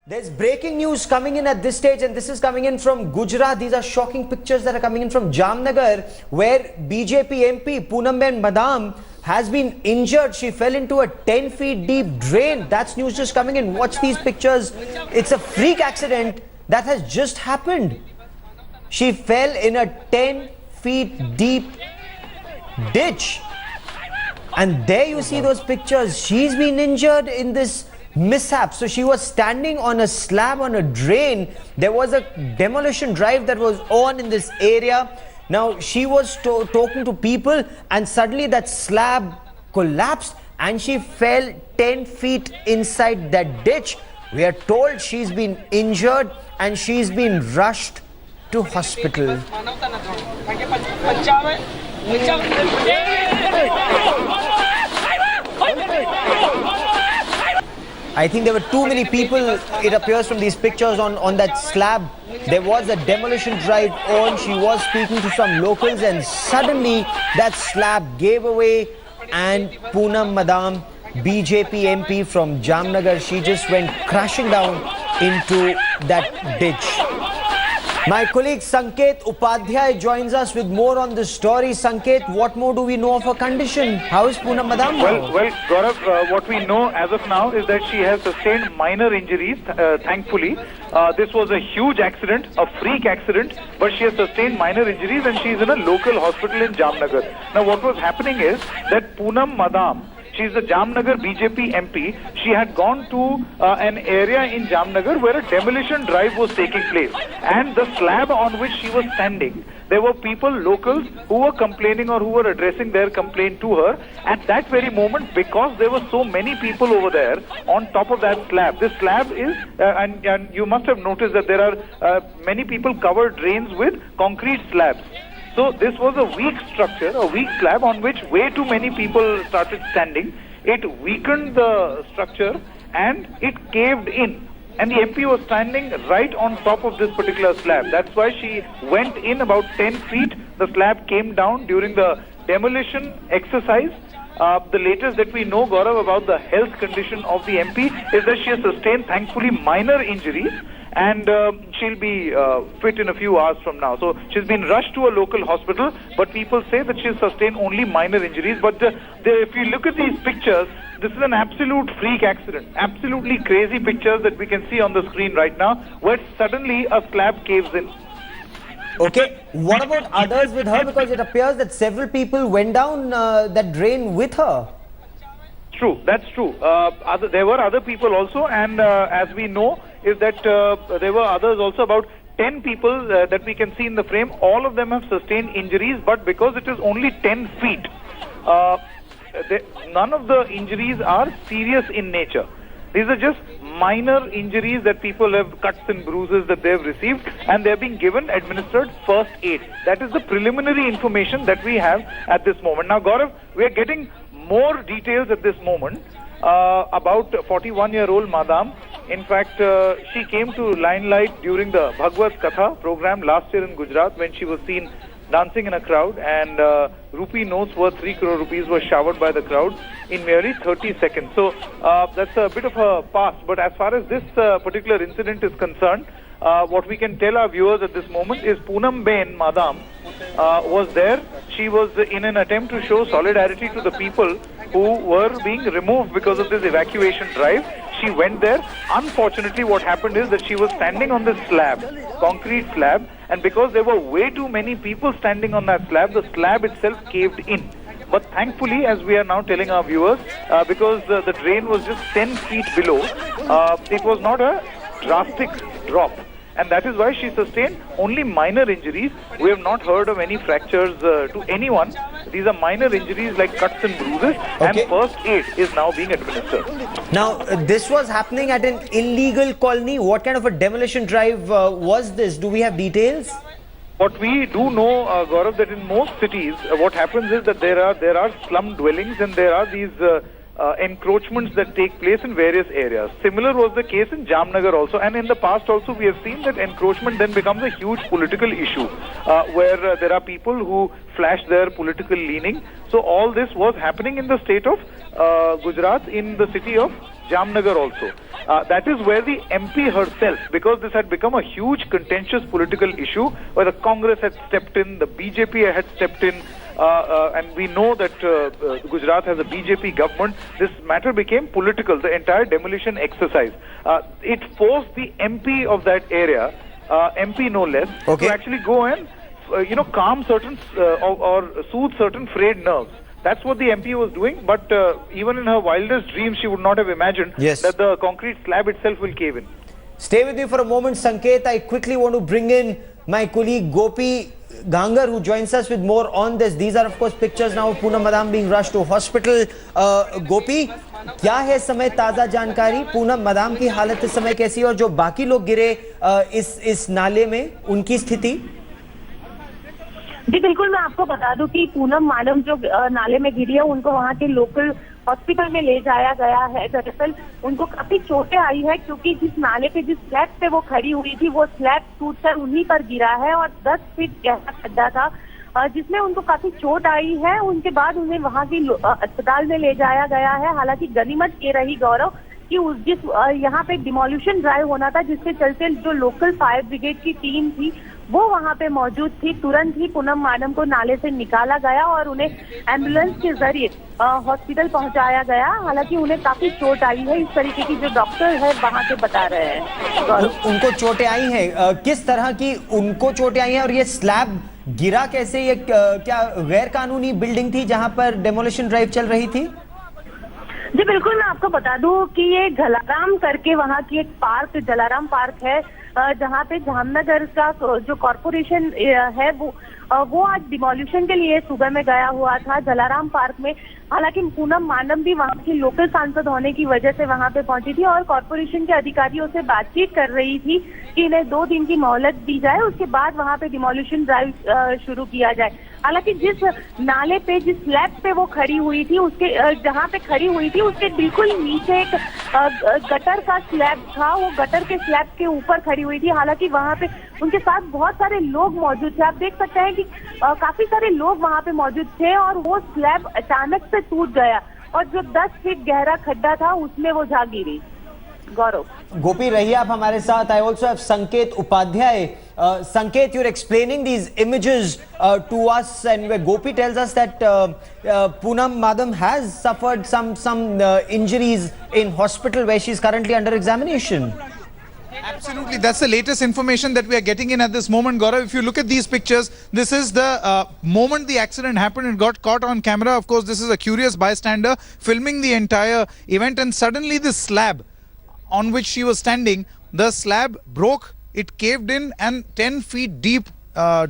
There's breaking news coming in at this stage, and this is coming in from Gujarat. These are shocking pictures that are coming in from Jamnagar, where BJP MP Poonamben Madam has been injured. She fell into a 10 feet deep drain. That's news just coming in. Watch these pictures. It's a freak accident that has just happened. She fell in a 10 feet deep ditch. And there you see those pictures. She's been injured in this mishap. So she was standing on a slab on a drain. There was a demolition drive that was on in this area. Now she was talking to people, and suddenly that slab collapsed and she fell 10 feet inside that ditch. We are told she's been injured and she's been rushed to hospital. I think there were too many people, it appears from these pictures, on that slab. There was a demolition drive on. She was speaking to some locals and suddenly that slab gave away and Poonam Madam, BJP MP from Jamnagar, she just went crashing down into that ditch. My colleague Sanket Upadhyay joins us with more on this story. Sanket, what more do we know of her condition? How is Poonam Madam? Well, Gaurav, what we know as of now is that she has sustained minor injuries, thankfully. This was a huge accident, a freak accident, but she has sustained minor injuries and she is in a local hospital in Jamnagar. Now, what was happening is that Poonam Madam, she is the Jamnagar BJP MP. She had gone to an area in Jamnagar where a demolition drive was taking place. And the slab on which she was standing, there were people, locals, who were complaining or who were addressing their complaint to her. At that very moment, because there were so many people over there on top of that slab, this slab is, and you must have noticed that there are many people covered drains with concrete slabs. So this was a weak structure, a weak slab on which way too many people started standing. It weakened the structure and it caved in. And the MP was standing right on top of this particular slab. That's why she went in about 10 feet. The slab came down during the demolition exercise. The latest that we know, Gaurav, about the health condition of the MP is that she has sustained, thankfully, minor injuries. And she'll be fit in a few hours from now. So she's been rushed to a local hospital, but people say that she's sustained only minor injuries. But if you look at these pictures, this is an absolute freak accident. Absolutely crazy pictures that we can see on the screen right now, where suddenly a slab caves in. Okay, what about others with her? Because it appears that several people went down that drain with her. True, that's true. There were other people also, and as we know, is that there were others also, about 10 people that we can see in the frame. All of them have sustained injuries, but because it is only 10 feet, none of the injuries are serious in nature. These are just minor injuries that people have, cuts and bruises that they have received, and they are being given administered first aid. That is the preliminary information that we have at this moment. Now, Gaurav, we are getting more details at this moment about 41-year-old Madam. In fact, she came to limelight during the Bhagwat Katha program last year in Gujarat, when she was seen dancing in a crowd, and rupee notes worth 3 crore rupees were showered by the crowd in merely 30 seconds. So that's a bit of a past. But as far as this particular incident is concerned, what we can tell our viewers at this moment is Poonamben Madam was there. She was in an attempt to show solidarity to the people who were being removed because of this evacuation drive. She went there. Unfortunately, what happened is that she was standing on this slab, concrete slab, and because there were way too many people standing on that slab, the slab itself caved in. But thankfully, as we are now telling our viewers, because the drain was just 10 feet below, it was not a drastic drop. And that is why she sustained only minor injuries. We have not heard of any fractures to anyone. These are minor injuries like cuts and bruises, and first aid is now being administered. Now, this was happening at an illegal colony. What kind of a demolition drive was this? Do we have details? What we do know, Gaurav, that in most cities, what happens is that there are slum dwellings, and there are these encroachments that take place in various areas. Similar was the case in Jamnagar also, and in the past also we have seen that encroachment then becomes a huge political issue where there are people who flash their political leaning. So all this was happening in the state of Gujarat, in the city of Jamnagar also. That is where the MP herself, because this had become a huge contentious political issue, where the Congress had stepped in, the BJP had stepped in, and we know that Gujarat has a BJP government. This matter became political, the entire demolition exercise. It forced the MP of that area, MP no less, to actually go and calm certain or soothe certain frayed nerves. That's what the MP was doing, but even in her wildest dreams, she would not have imagined that the concrete slab itself will cave in. Stay with me for a moment, Sanket. I quickly want to bring in my colleague Gopi Gangar, who joins us with more on this. These are, of course, pictures now of Poonam Madam being rushed to hospital. Gopi, क्या है इस समय ताजा जानकारी? Poonam madam की हालत इस समय कैसी है और जो बाकी लोग गिरे इस नाले में, उनकी स्थिति? जी बिल्कुल, मैं आपको बता दूं कि पूनम मैडम जो नाले में गिरी है, उनको वहाँ के लोकल हॉस्पिटल में ले जाया गया है। दरअसल उनको काफी चोटें आई है, क्योंकि जिस नाले पे, जिस स्लैब पे वो खड़ी हुई थी, वो स्लैब टूटकर उन्हीं पर गिरा है और 10 फीट गहरा खड्डा था, जिसमें उनको काफी चोट आई है। उनके बाद उन्हें वहाँ की अस्पताल में ले जाया गया है। हालांकि गनीमत ये रही गौरव कि जिस यहाँ पे डिमोल्यूशन ड्राइव होना था, जिसके चलते जो लोकल फायर ब्रिगेड की टीम थी वो वहाँ पे मौजूद थी। तुरंत ही पूनम मैडम को नाले से निकाला गया और उन्हें एम्बुलेंस के जरिए हॉस्पिटल पहुँचाया गया। हालांकि उन्हें काफी चोट आई है, इस तरीके की जो डॉक्टर है वहाँ के बता रहे हैं। उनको चोटें आई हैं, किस तरह की उनको चोटें आई हैं और ये स्लैब गिरा कैसे? ये क्या गैर कानूनी बिल्डिंग थी जहाँ पर डेमोलिशन ड्राइव चल रही थी? जी बिल्कुल, मैं आपको बता दूं कि ये जलाराम करके वहाँ की एक पार्क, जलाराम पार्क है, जहाँ पे जामनगर का जो कॉर्पोरेशन है वो आज डिमोल्यूशन के लिए सुबह में गया हुआ था जलाराम पार्क में। हालांकि पूनम मैडम भी वहाँ की लोकल सांसद होने की वजह से वहाँ पे पहुंची थी और कॉर्पोरेशन के अधिकारियों से बातचीत कर रही थी कि इन्हें 2 दिन की मोहलत दी जाए, उसके बाद वहाँ पे डिमोल्यूशन ड्राइव शुरू किया जाए। हालांकि जिस नाले पे, जिस स्लैब पे वो खड़ी हुई थी, उसके जहाँ पे खड़ी हुई थी उसके बिल्कुल नीचे एक गटर का स्लैब था, वो गटर के स्लैब के ऊपर खड़ी हुई थी। हालांकि वहाँ पे उनके साथ बहुत सारे लोग मौजूद थे। आप देख सकते हैं कि काफी सारे लोग वहाँ पे मौजूद थे और वो स्लैब अचानक से टूट गया और जो 10 फीट गहरा खड्डा था उसमें वो जा गिरी। गौरव, गोपी रहिए आप हमारे साथ। I also have Sanket Upadhyay. Sanket, you're explaining these images to us, and where Gopi tells us that Poonam Madam has suffered some injuries in hospital where she's currently under examination. Absolutely, that's the latest information that we are getting in at this moment, Gaurav. If you look at these pictures, this is the moment the accident happened. It got caught on camera. Of course, this is a curious bystander filming the entire event, and suddenly this slab on which she was standing, the slab broke, it caved in, and 10 feet deep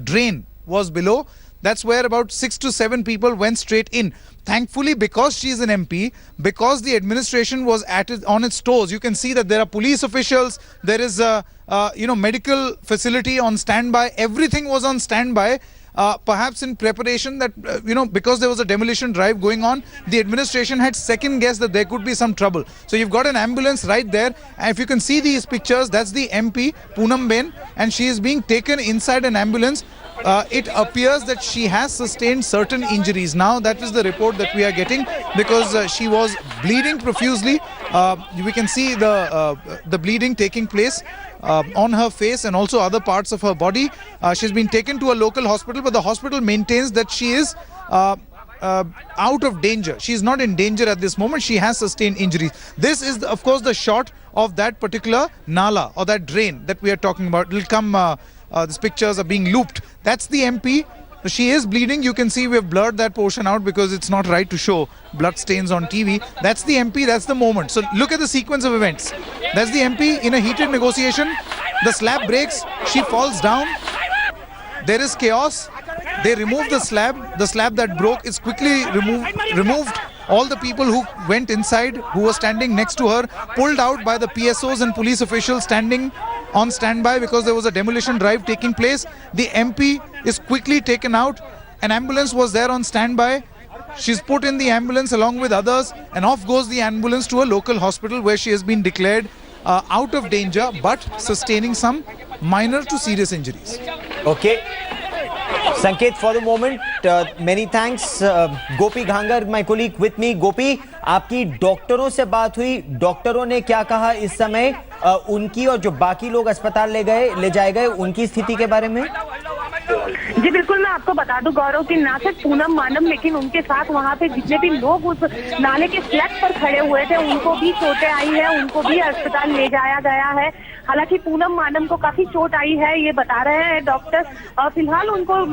drain was below. That's where about 6 to 7 people went straight in. Thankfully, because she is an MP, because the administration was on its toes, you can see that there are police officials, there is a medical facility on standby, everything was on standby. Perhaps in preparation that, because there was a demolition drive going on, the administration had second guessed that there could be some trouble. So you've got an ambulance right there. And if you can see these pictures, that's the MP, Poonamben, and she is being taken inside an ambulance. It appears that she has sustained certain injuries. Now that is the report that we are getting, because she was bleeding profusely. We can see the bleeding taking place on her face and also other parts of her body. She's been taken to a local hospital, but the hospital maintains that she is out of danger. She is not in danger at this moment. She has sustained injuries. This is, of course, the shot of that particular nala or that drain that we are talking about. It will come, these pictures are being looped. That's the MP. She is bleeding. You can see we have blurred that portion out because it's not right to show blood stains on TV. That's the MP. That's the moment. So look at the sequence of events. That's the MP in a heated negotiation. The slab breaks. She falls down. There is chaos. They remove the slab. The slab that broke is quickly removed. All the people who went inside, who were standing next to her, pulled out by the PSOs and police officials standing on standby because there was a demolition drive taking place. The MP is quickly taken out. An ambulance was there on standby. She's put in the ambulance along with others, and off goes the ambulance to a local hospital where she has been declared out of danger but sustaining some minor to serious injuries. Okay. Sanket, for the moment, many thanks. Gopi Ghangar, my colleague with me. Gopi, आपकी डॉक्टरों से बात हुई, डॉक्टरों ने क्या कहा इस समय उनकी और जो बाकी लोग अस्पताल ले जाए गए उनकी स्थिति के बारे में? जी बिल्कुल, मैं आपको बता दूं गौरव की ना सिर्फ पूनम मानम लेकिन उनके साथ वहाँ पे जितने भी लोग उस नाले के स्लैब पर खड़े हुए थे उनको भी चोटें आई है, उनको भी अस्पताल ले जाया गया है। हालांकि पूनम मानम को काफी चोट आई है ये बता रहे हैं डॉक्टर, फिलहाल उनको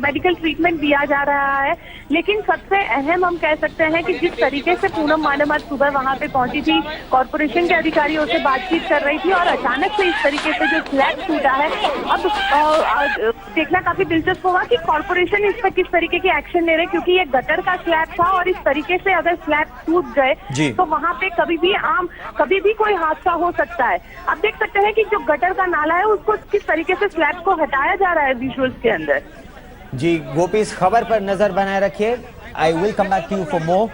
मेडिकल ट्रीटमेंट दिया जा रहा है। लेकिन सबसे अहम हम कह सकते हैं कि जिस तरीके से पूनम मानम आज सुबह वहाँ पे पहुंची थी, कॉर्पोरेशन के अधिकारियों से बातचीत कर रही थी और अचानक से इस तरीके से जो स्लैब टूटा है, अब देखना काफी दिलचस्प होगा कि कॉर्पोरेशन इस पर किस तरीके की एक्शन ले रहे, क्योंकि ये गटर का स्लैब था और इस तरीके से अगर स्लैब टूट गए तो वहाँ पे कभी भी कोई हादसा हो सकता है। आप देख सकते हैं कि जो गटर का नाला है उसको किस तरीके से स्लैब को हटाया जा रहा है विजुअल्स के अंदर। जी गोपी, इस खबर पर नजर बनाए रखिए। I will come back to you for more.